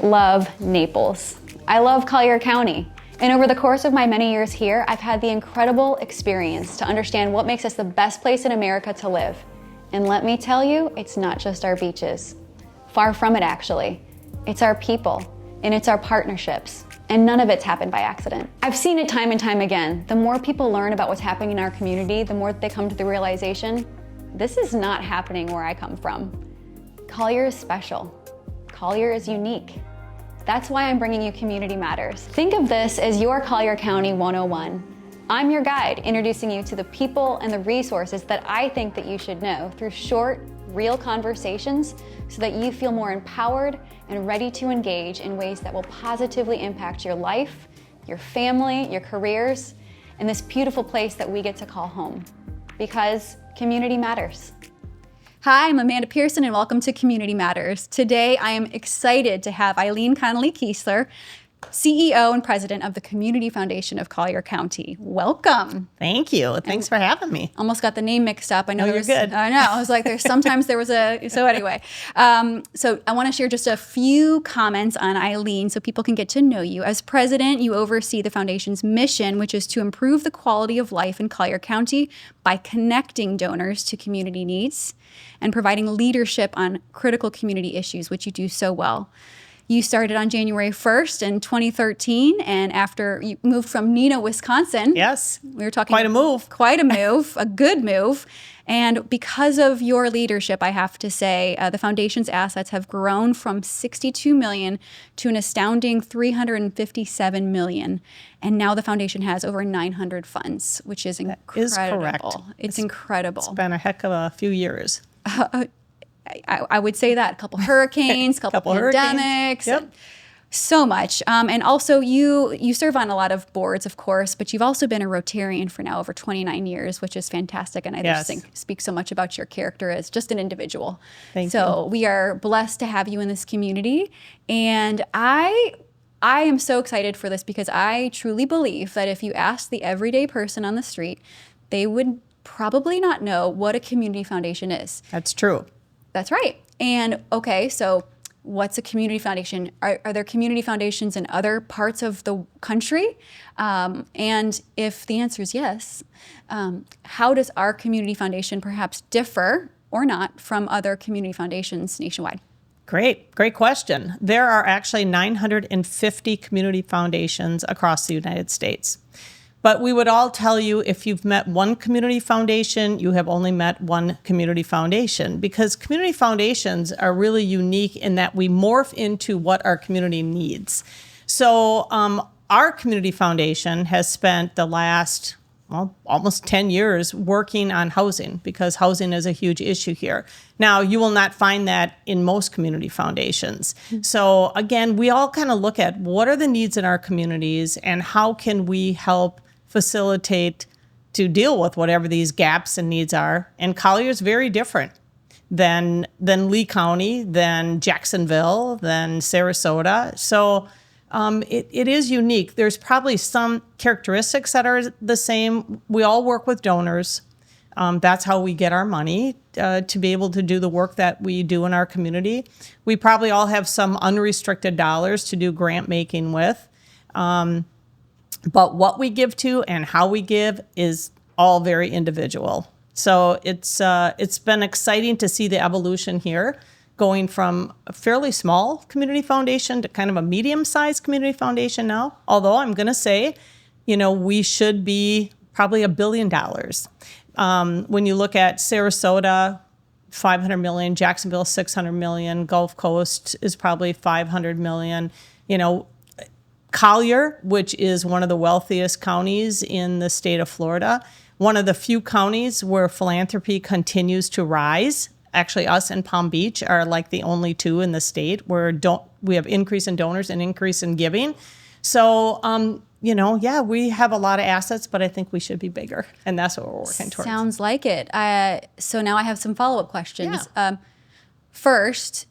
love Naples. I love Collier County. And over the course of my many years here, I've had the incredible experience to understand what makes us the best place in America to live. And let me tell you, it's not just our beaches. Far from it, actually. It's our people, and it's our partnerships. And none of it's happened by accident. I've seen it time and time again. The more people learn about what's happening in our community, the more they come to the realization, this is not happening where I come from. Collier is special. Collier is unique. That's why I'm bringing you Community Matters. Think of this as your Collier County 101. I'm your guide, introducing you to the people and the resources that I think that you should know through short, real conversations so that you feel more empowered and ready to engage in ways that will positively impact your life, your family, your careers, and this beautiful place that we get to call home. Because community matters. Hi, I'm Amanda Pearson and welcome to Community Matters. Today I am excited to have Eileen Connolly-Keesler, CEO and President of the Community Foundation of Collier County. Welcome. Thank you. Thanks for having me. Almost got the name mixed up. I know you're good. I know. I was like, sometimes there was a. So anyway, so I want to share just a few comments on Eileen so people can get to know you. As president, you oversee the foundation's mission, which is to improve the quality of life in Collier County by connecting donors to community needs and providing leadership on critical community issues, which you do so well. You started on January 1st in 2013, and after you moved from Neenah, Wisconsin. Yes. We were talking quite a move. Quite a move, a good move. And because of your leadership, I have to say, the foundation's assets have grown from $62 million to an astounding $357 million. And now the foundation has over 900 funds, which is incredible. That is correct. It's incredible. It's been a heck of a few years. I would say that. A couple hurricanes, couple pandemics, yep. So much. And also you serve on a lot of boards, of course, but you've also been a Rotarian for now over 29 years, which is fantastic. And I just think speaks so much about your character as just an individual. Thank you. We are blessed to have you in this community. And I am so excited for this because I truly believe that if you ask the everyday person on the street, they would probably not know what a community foundation is. That's true. That's right. And okay, so what's a community foundation? Are there community foundations in other parts of the country? And if the answer is yes, how does our community foundation perhaps differ or not from other community foundations nationwide? Great question. There are actually 950 community foundations across the United States. But we would all tell you if you've met one community foundation, you have only met one community foundation, because community foundations are really unique in that we morph into what our community needs. So our community foundation has spent the last almost 10 years working on housing, because housing is a huge issue here. Now, you will not find that in most community foundations. So again, we all kind of look at what are the needs in our communities and how can we help facilitate to deal with whatever these gaps and needs are. And Collier is very different than Lee County, than Jacksonville, than Sarasota. So it is unique. There's probably some characteristics that are the same. We all work with donors. That's how we get our money to be able to do the work that we do in our community. We probably all have some unrestricted dollars to do grant making with. But what we give to and how we give is all very individual. So it's been exciting to see the evolution here, going from a fairly small community foundation to kind of a medium-sized community foundation now. Although I'm going to say, we should be probably $1 billion. When you look at Sarasota, 500 million, Jacksonville, 600 million, Gulf Coast is probably 500 million, Collier, which is one of the wealthiest counties in the state of Florida, one of the few counties where philanthropy continues to rise. Actually, us and Palm Beach are like the only two in the state where we have increase in donors and increase in giving. So, we have a lot of assets, but I think we should be bigger, and that's what we're working towards. Sounds like it. So now I have some follow-up questions. Yeah. First,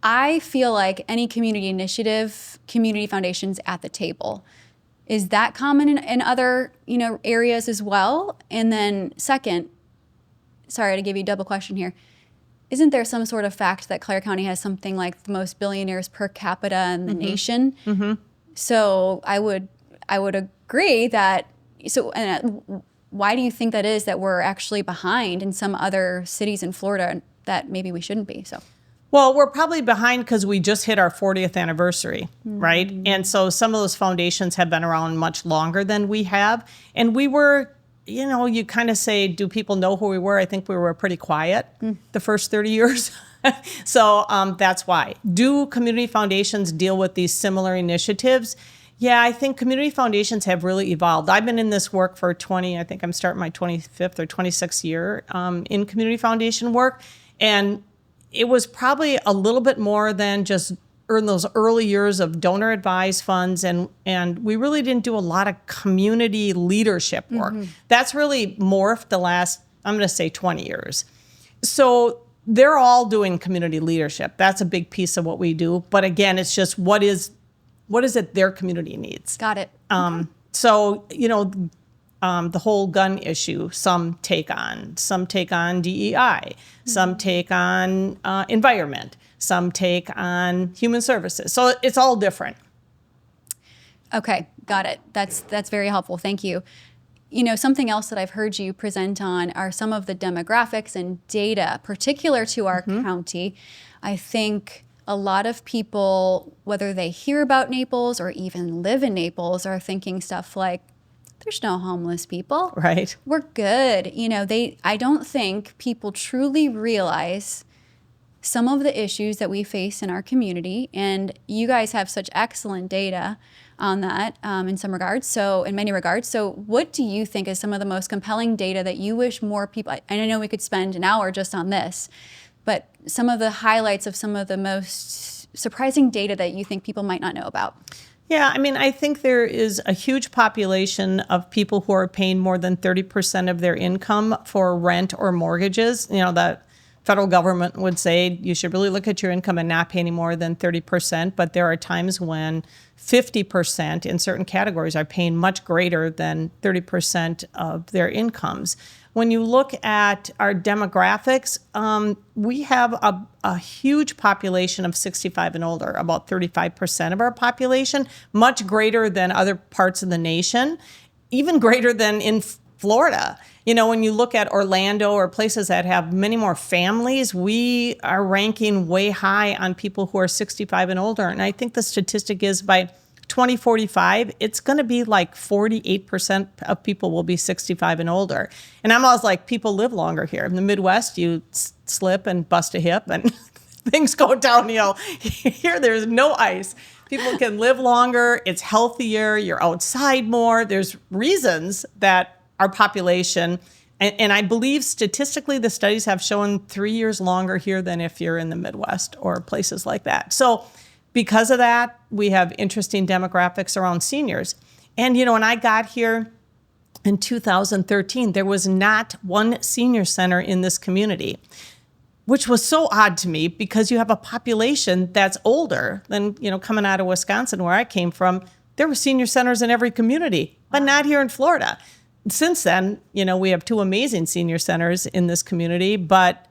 I feel like any community initiative, community foundations at the table. Is that common in other areas as well? And then second, sorry to give you a double question here. isn't there some sort of fact that Collier County has something like the most billionaires per capita in the nation? So I would agree that, why do you think that is, that we're actually behind in some other cities in Florida that maybe we shouldn't be? So. Well, we're probably behind because we just hit our 40th anniversary, right? And so some of those foundations have been around much longer than we have. And we were, you kind of say, do people know who we were? I think we were pretty quiet the first 30 years. So that's why. Do community foundations deal with these similar initiatives? Yeah, I think community foundations have really evolved. I've been in this work for I think I'm starting my 25th or 26th year in community foundation work. And it was probably a little bit more than just in those early years of donor advised funds. And we really didn't do a lot of community leadership work. That's really morphed the last, I'm going to say 20 years. So they're all doing community leadership. That's a big piece of what we do. But again, it's just what is it their community needs? Got it. So, the whole gun issue, some take on DEI, some take on environment, some take on human services. So it's all different. Okay, got it. That's very helpful. Thank you. Something else that I've heard you present on are some of the demographics and data particular to our county. I think a lot of people, whether they hear about Naples or even live in Naples, are thinking stuff like, there's no homeless people. Right. We're good. I don't think people truly realize some of the issues that we face in our community. And you guys have such excellent data on that in many regards. So what do you think is some of the most compelling data that you wish more people, and I know we could spend an hour just on this, but some of the highlights of some of the most surprising data that you think people might not know about? Yeah, I think there is a huge population of people who are paying more than 30% of their income for rent or mortgages. The federal government would say you should really look at your income and not pay any more than 30%, but there are times when 50% in certain categories are paying much greater than 30% of their incomes. When you look at our demographics, we have a huge population of 65 and older, about 35% of our population, much greater than other parts of the nation, even greater than in Florida. When you look at Orlando or places that have many more families, we are ranking way high on people who are 65 and older. And I think the statistic is by 2045, it's going to be like 48% of people will be 65 and older. And I'm always like, people live longer here. In the Midwest, you slip and bust a hip and things go downhill. Here, there's no ice. People can live longer. It's healthier. You're outside more. There's reasons that our population, and I believe statistically the studies have shown 3 years longer here than if you're in the Midwest or places like that. So because of that, we have interesting demographics around seniors. And, when I got here in 2013, there was not one senior center in this community, which was so odd to me because you have a population that's older than, coming out of Wisconsin where I came from. There were senior centers in every community, but not here in Florida. Since then, we have 2 amazing senior centers in this community, but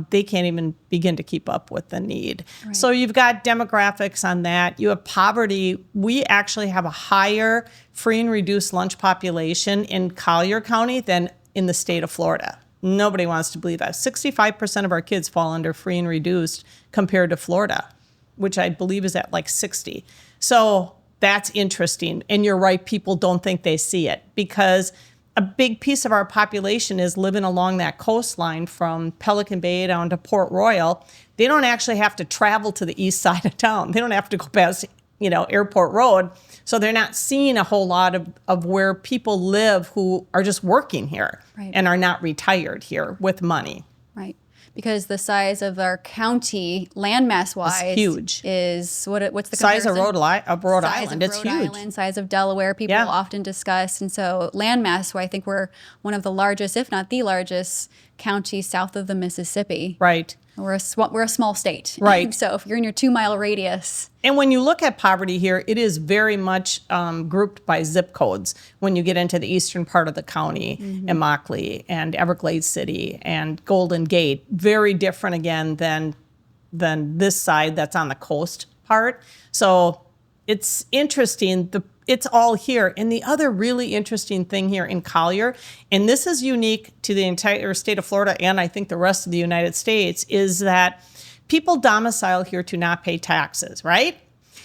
they can't even begin to keep up with the need. Right. So you've got demographics on that. You have poverty. We actually have a higher free and reduced lunch population in Collier County than in the state of Florida. Nobody wants to believe that. 65% of our kids fall under free and reduced compared to Florida, which I believe is at like 60. So that's interesting. And you're right, people don't think they see it because a big piece of our population is living along that coastline from Pelican Bay down to Port Royal. They don't actually have to travel to the east side of town. They don't have to go past, Airport Road. So they're not seeing a whole lot of where people live who are just working here and are not retired here with money. Right. Because the size of our county, landmass-wise, huge. Is what's the size comparison? of Rhode Island? It's huge. Island, size of Delaware, people often discuss, and so landmass. I think we're one of the largest, if not the largest, county south of the Mississippi. Right. We're a small state. Right. So if you're in your 2-mile radius. And when you look at poverty here, it is very much grouped by zip codes. When you get into the eastern part of the county, Immokalee and Everglades City and Golden Gate, very different again than this side that's on the coast part. So it's interesting. It's all here. And the other really interesting thing here in Collier, and this is unique to the entire state of Florida and I think the rest of the United States, is that people domicile here to not pay taxes, right?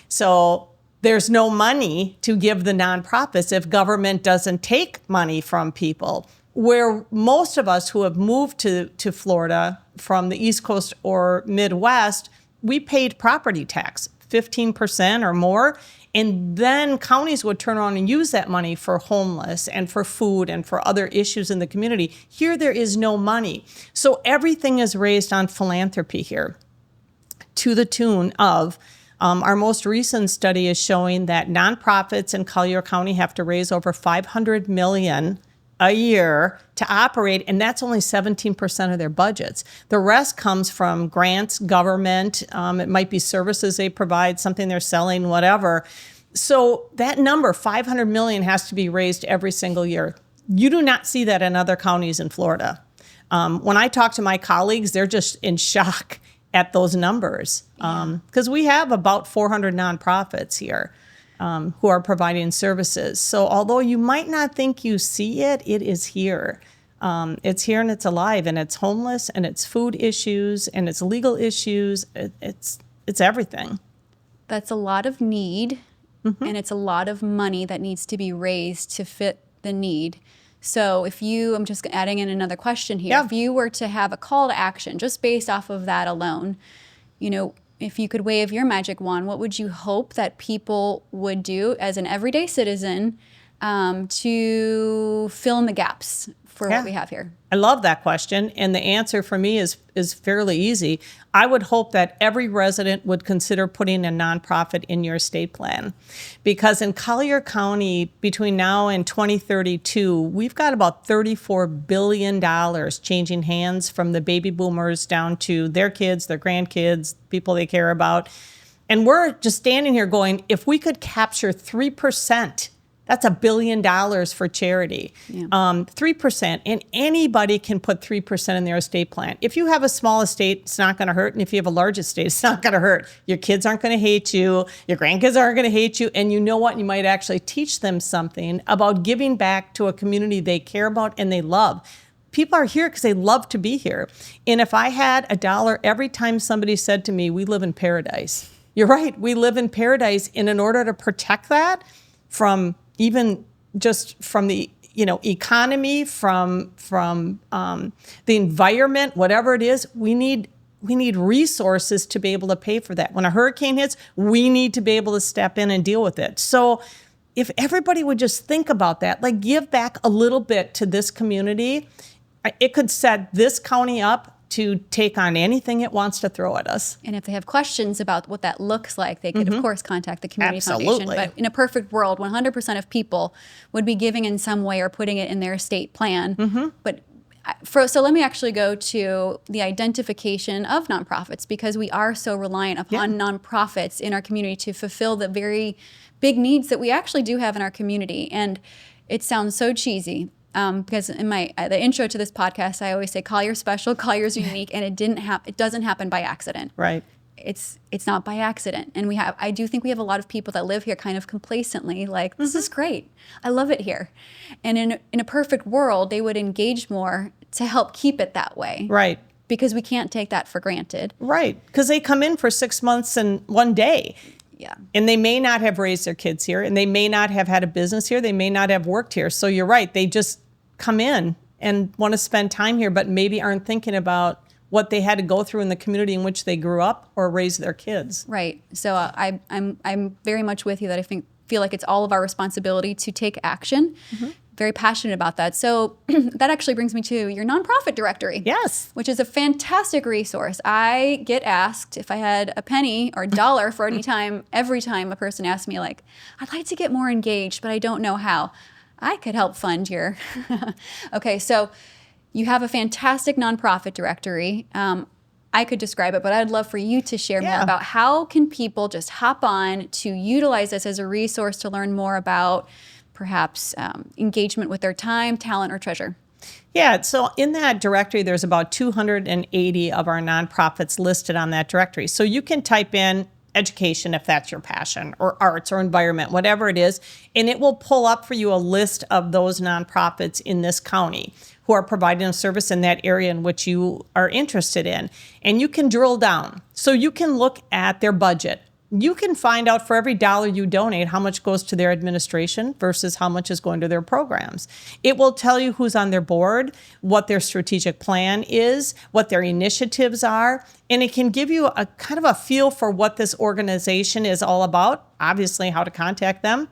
So there's no money to give the nonprofits if government doesn't take money from people. Where most of us who have moved to Florida from the East Coast or Midwest, we paid property tax, 15% or more. And then counties would turn around and use that money for homeless and for food and for other issues in the community. Here, there is no money. So everything is raised on philanthropy here, to the tune of, our most recent study is showing that nonprofits in Collier County have to raise over $500 million a year to operate, and that's only 17% of their budgets. The rest comes from grants, government, it might be services they provide, something they're selling, whatever. So that number, 500 million, has to be raised every single year. You do not see that in other counties in Florida. When I talk to my colleagues, they're just in shock at those numbers because we have about 400 nonprofits here. Who are providing services. So although you might not think you see it, it is here. It's here and it's alive, and it's homeless, and it's food issues, and it's legal issues. It's everything. That's a lot of need, and it's a lot of money that needs to be raised to fit the need. So I'm just adding in another question here. Yeah. If you were to have a call to action just based off of that alone, if you could wave your magic wand, what would you hope that people would do as an everyday citizen to fill in the gaps for what we have here? I love that question. And the answer for me is fairly easy. I would hope that every resident would consider putting a nonprofit in your estate plan. Because in Collier County, between now and 2032, we've got about $34 billion changing hands from the baby boomers down to their kids, their grandkids, people they care about. And we're just standing here going, if we could capture 3%, that's $1 billion for charity. 3%, and anybody can put 3% in their estate plan. If you have a small estate, it's not going to hurt, and if you have a large estate, it's not going to hurt. Your kids aren't going to hate you, your grandkids aren't going to hate you, and you know what? You might actually teach them something about giving back to a community they care about and they love. People are here because they love to be here. And if I had $1 every time somebody said to me, we live in paradise. You're right, we live in paradise, and in order to protect that from even just from the economy, from the environment, whatever it is, we need resources to be able to pay for that. When a hurricane hits, we need to be able to step in and deal with it. So if everybody would just think about that, like give back a little bit to this community, it could set this county up to take on anything it wants to throw at us. And if they have questions about what that looks like, they could, of course, contact the Community Foundation. But in a perfect world, 100% of people would be giving in some way or putting it in their estate plan. But so let me actually go to the identification of nonprofits, because we are so reliant upon nonprofits in our community to fulfill the very big needs that we actually do have in our community. And it sounds so cheesy. Because in the intro to this podcast, I always say Collier's special, Collier's unique, and it doesn't happen by accident. Right. It's not by accident. And I do think we have a lot of people that live here kind of complacently, like, this is great. I love it here. And in a perfect world, they would engage more to help keep it that way. Right. Because we can't take that for granted. Right. Because they come in for 6 months and 1 day. Yeah. And they may not have raised their kids here, and they may not have had a business here. They may not have worked here. So you're right. They just come in and want to spend time here, but maybe aren't thinking about what they had to go through in the community in which they grew up or raised their kids. Right. So I'm very much with you that I feel like it's all of our responsibility to take action. Very passionate about that. So that actually brings me to your nonprofit directory. Yes. Which is a fantastic resource. I get asked if I had a penny or a dollar for every time a person asks me, like, I'd like to get more engaged, but I don't know how. I could help fund your. Okay, so you have a fantastic nonprofit directory. I could describe it, but I'd love for you to share more Yeah. about how can people just hop on to utilize this as a resource to learn more about perhaps engagement with their time, talent, or treasure. Yeah, so in that directory, there's about 280 of our nonprofits listed on that directory. So you can type in education if that's your passion, or arts or environment, whatever it is, and it will pull up for you a list of those nonprofits in this county who are providing a service in that area in which you are interested in. And you can drill down. So you can look at their budget. You can find out for every dollar you donate how much goes to their administration versus how much is going to their programs. It will tell you who's on their board, what their strategic plan is, what their initiatives are, and it can give you a kind of a feel for what this organization is all about, obviously how to contact them,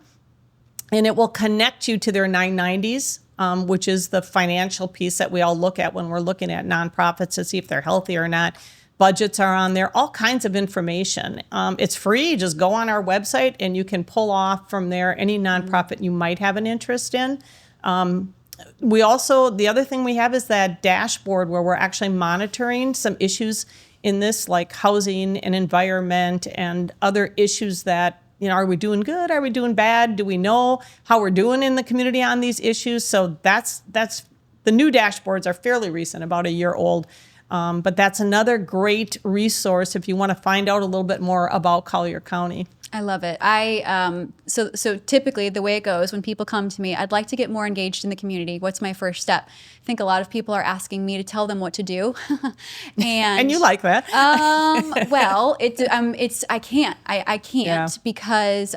and it will connect you to their 990s, which is the financial piece that we all look at when we're looking at nonprofits to see if they're healthy or not. Budgets are on there, all kinds of information. It's free. Just go on our website and you can pull off from there any nonprofit you might have an interest in. We also, the other thing we have is that dashboard where we're actually monitoring some issues in this, like housing and environment and other issues that, you know, are we doing good? Are we doing bad? Do we know how we're doing in the community on these issues? So that's the new dashboards are fairly recent, about a year old. But that's another great resource if you want to find out a little bit more about Collier County. I love it. So typically the way it goes when people come to me, I'd like to get more engaged in the community. What's my first step? I think a lot of people are asking me to tell them what to do, and you like that? Well, I can't Yeah. because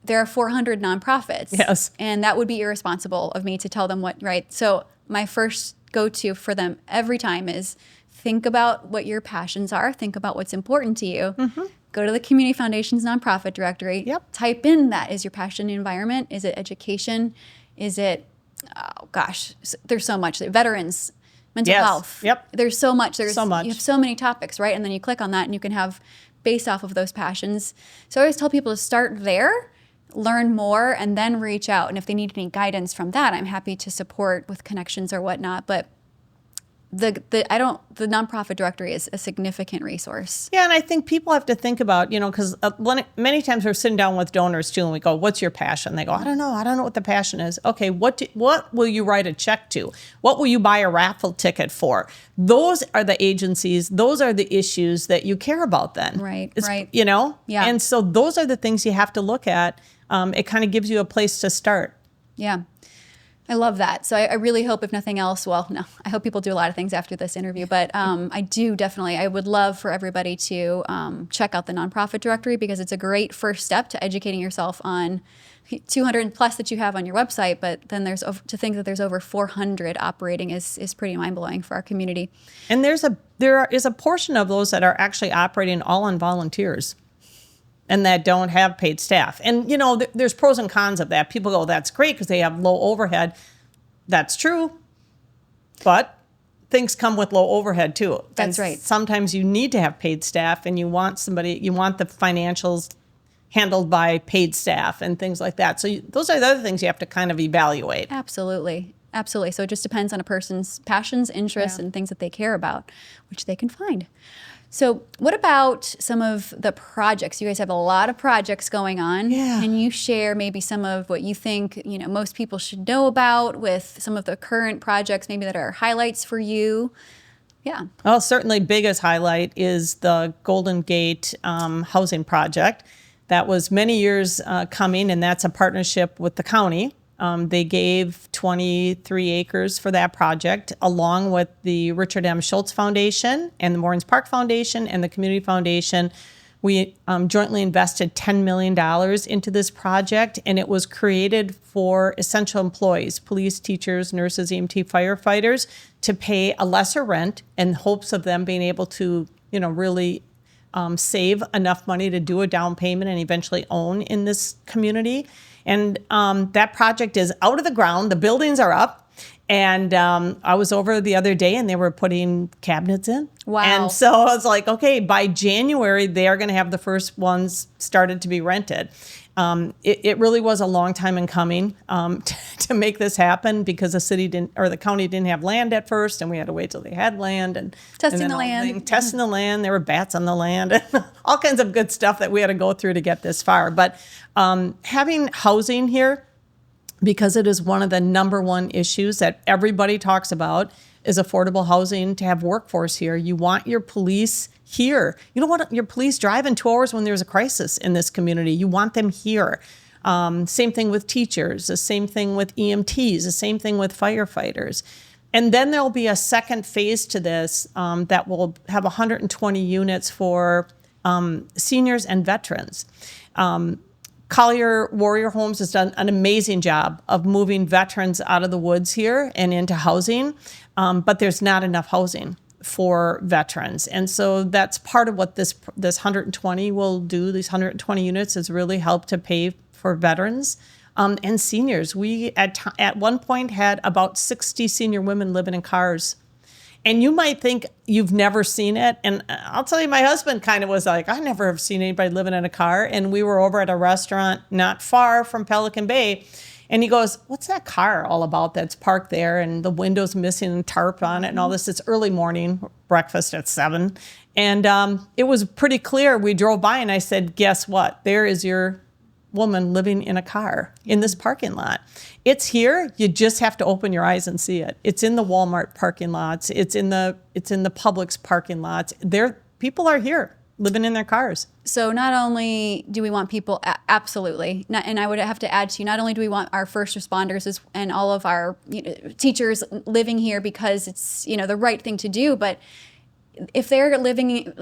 there are 400 nonprofits. Yes. And that would be irresponsible of me to tell them what, right? So my first go-to for them every time is think about what your passions are. Think about what's important to you. Mm-hmm. Go to the Community Foundation's nonprofit directory. Yep. Type in that. Is your passion the environment? Is it education? Is it, oh gosh, there's so much. Veterans, mental Yes. health. Yep. There's so much. So much. You have so many topics, right? And then you click on that and you can have based off of those passions. So I always tell people to start there, learn more, and then reach out. And if they need any guidance from that, I'm happy to support with connections or whatnot. But the nonprofit directory is a significant resource. Yeah, and I think people have to think about, you know, because many times we're sitting down with donors too, and we go, "What's your passion?" They go, "I don't know what the passion is." Okay, what will you write a check to? What will you buy a raffle ticket for? Those are the agencies. Those are the issues that you care about. Then, Right. You know, Yeah. And so those are the things you have to look at. It kind of gives you a place to start. Yeah. I love that. So I really hope, if nothing else, well, no, I hope people do a lot of things after this interview, but I would love for everybody to check out the nonprofit directory, because it's a great first step to educating yourself on 200 plus that you have on your website, but then to think that there's over 400 operating is pretty mind-blowing for our community. And there is a portion of those that are actually operating all on volunteers and that don't have paid staff. And, you know, there's pros and cons of that. People go, that's great because they have low overhead. That's true. But things come with low overhead too. That's right. Sometimes you need to have paid staff, and you want the financials handled by paid staff and things like that. So those are the other things you have to kind of evaluate. Absolutely. Absolutely. So it just depends on a person's passions, interests, and things that they care about, which they can find. So what about some of the projects? You guys have a lot of projects going on. Yeah. Can you share maybe some of what you think, you know, most people should know about with some of the current projects maybe that are highlights for you? Yeah. Well, certainly biggest highlight is the Golden Gate housing project. That was many years coming, and that's a partnership with the county. They gave 23 acres for that project, along with the Richard M. Schultz Foundation and the Morens Park Foundation and the Community Foundation. We jointly invested $10 million into this project, and it was created for essential employees, police, teachers, nurses, EMT, firefighters, to pay a lesser rent in hopes of them being able to, you know, really save enough money to do a down payment and eventually own in this community. And that project is out of the ground. The buildings are up. And I was over the other day, and they were putting cabinets in. Wow. And so I was like, okay, by January, they are going to have the first ones started to be rented. It really was a long time in coming to make this happen, because the city didn't, or the county didn't have land at first, and we had to wait till they had land and Testing the land. Testing the land. There were bats on the land, and all kinds of good stuff that we had to go through to get this far. But having housing here, because it is one of the number one issues that everybody talks about, is affordable housing, to have workforce here. You want your police here. You don't want your police driving 2 hours when there's a crisis in this community. You want them here. Same thing with teachers, the same thing with EMTs, the same thing with firefighters. And then there'll be a second phase to this that will have 120 units for seniors and veterans. Collier Warrior Homes has done an amazing job of moving veterans out of the woods here and into housing, but there's not enough housing for veterans. And so that's part of what this 120 will do. These 120 units is really help to pay for veterans and seniors. We at one point had about 60 senior women living in cars. And you might think you've never seen it. And I'll tell you, my husband kind of was like, I never have seen anybody living in a car. And we were over at a restaurant not far from Pelican Bay. And he goes, what's that car all about that's parked there? And the window's missing and tarp on it and all this. It's early morning, breakfast at 7. And it was pretty clear. We drove by and I said, guess what? There is your woman living in a car in this parking lot. It's here. You just have to open your eyes and see it. It's in the Walmart parking lots. It's in the Publix parking lots. People are here living in their cars. So not only do we want people, absolutely, and I would have to add to you, not only do we want our first responders and all of our teachers living here because it's the right thing to do, but if they're living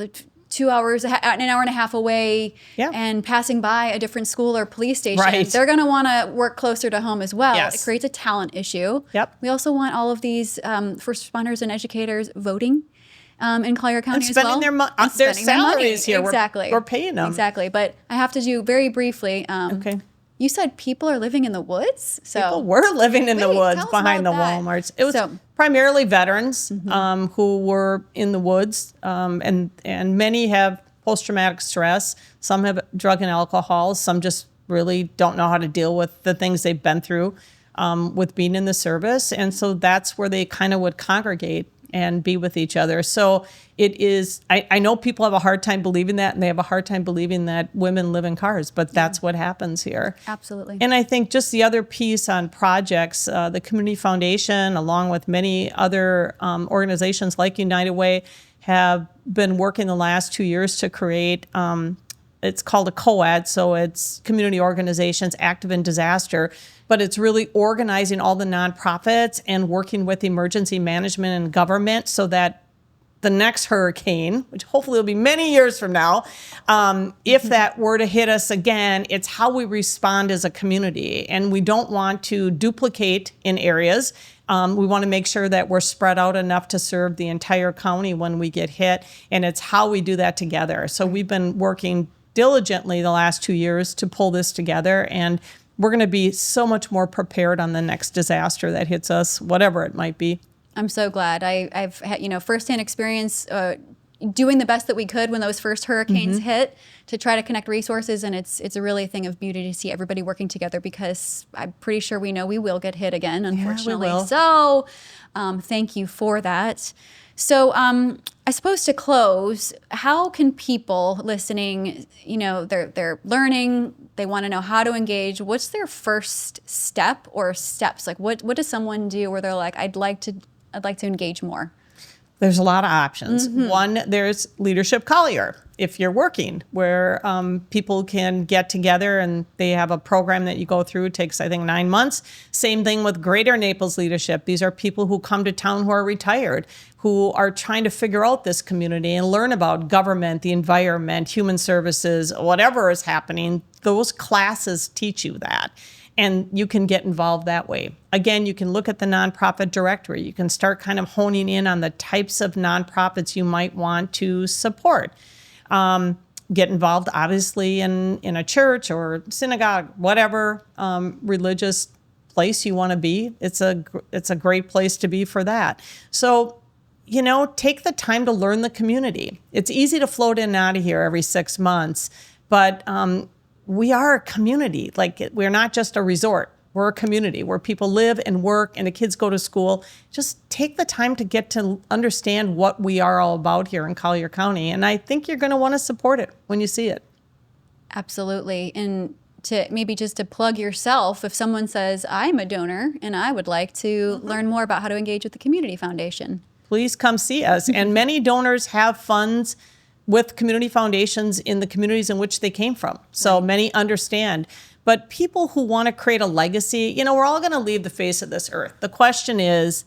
2 hours, an hour and a half away, and passing by a different school or police station, they're going to want to work closer to home as well. Yes. It creates a talent issue. Yep. We also want all of these first responders and educators voting in Collier County as well. And their salaries here. Exactly. We're paying them. Exactly. But I have to do very briefly. Okay. You said people are living in the woods? So people were living in the woods behind the that. Walmarts. It was primarily veterans who were in the woods, and many have post-traumatic stress. Some have drug and alcohol. Some just really don't know how to deal with the things they've been through with being in the service. And so that's where they kind of would congregate and be with each other. So it is, I know people have a hard time believing that, and they have a hard time believing that women live in cars, but that's what happens here. Absolutely. And I think just the other piece on projects, the Community Foundation, along with many other organizations like United Way, have been working the last 2 years to create, it's called a COAD, so it's Community Organizations Active in Disaster, but it's really organizing all the nonprofits and working with emergency management and government so that the next hurricane, which hopefully will be many years from now, if that were to hit us again, it's how we respond as a community. And we don't want to duplicate in areas. We want to make sure that we're spread out enough to serve the entire county when we get hit. And it's how we do that together. So we've been working diligently the last 2 years to pull this together, and we're going to be so much more prepared on the next disaster that hits us, whatever it might be. I'm so glad. I've had firsthand experience doing the best that we could when those first hurricanes hit to try to connect resources, and it's a really thing of beauty to see everybody working together, because I'm pretty sure we know we will get hit again, unfortunately. Yeah, we will. So thank you for that. So I suppose to close, how can people listening, they're learning, they want to know how to engage. What's their first step or steps? Like what does someone do where they're like, I'd like to engage more? There's a lot of options. One, there's Leadership Collier, if you're working, where people can get together and they have a program that you go through. It takes, I think, 9 months. Same thing with Greater Naples Leadership. These are people who come to town who are retired, who are trying to figure out this community and learn about government, the environment, human services, whatever is happening. Those classes teach you that. And you can get involved that way. Again, you can look at the nonprofit directory. You can start kind of honing in on the types of nonprofits you might want to support. Get involved, obviously, in a church or synagogue, whatever religious place you want to be. It's a great place to be for that. So, take the time to learn the community. It's easy to float in and out of here every 6 months, but we are a community. Like, we're not just a resort. We're a community where people live and work and the kids go to school. Just take the time to get to understand what we are all about here in Collier County. And I think you're going to want to support it when you see it. Absolutely. And to maybe just to plug yourself, if someone says, I'm a donor and I would like to learn more about how to engage with the Community Foundation, please come see us. And many donors have funds with community foundations in the communities in which they came from. So many understand. But people who want to create a legacy, we're all going to leave the face of this earth. The question is,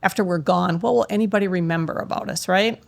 after we're gone, what will anybody remember about us, right?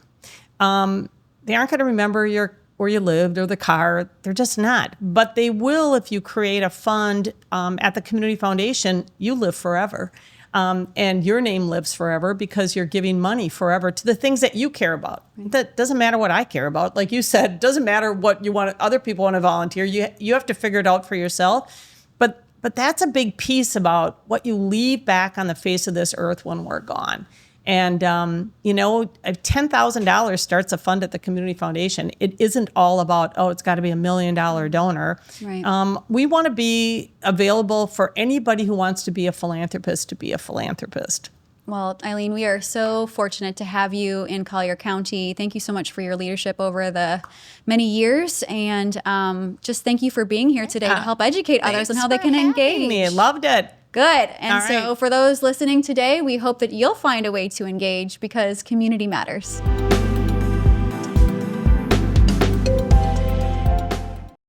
They aren't going to remember where you lived or the car. They're just not. But they will if you create a fund at the Community Foundation. You live forever. And your name lives forever because you're giving money forever to the things that you care about. That doesn't matter what I care about. Like you said, it doesn't matter what other people want to volunteer. You have to figure it out for yourself. But that's a big piece about what you leave back on the face of this earth when we're gone. And, $10,000 starts a fund at the Community Foundation. It isn't all about, it's got to be $1 million donor. Right. We want to be available for anybody who wants to be a philanthropist to be a philanthropist. Well, Eileen, we are so fortunate to have you in Collier County. Thank you so much for your leadership over the many years. And just thank you for being here today to help educate others on how they can engage. Me. Loved it. Good. And All so right. for those listening today, we hope that you'll find a way to engage because community matters.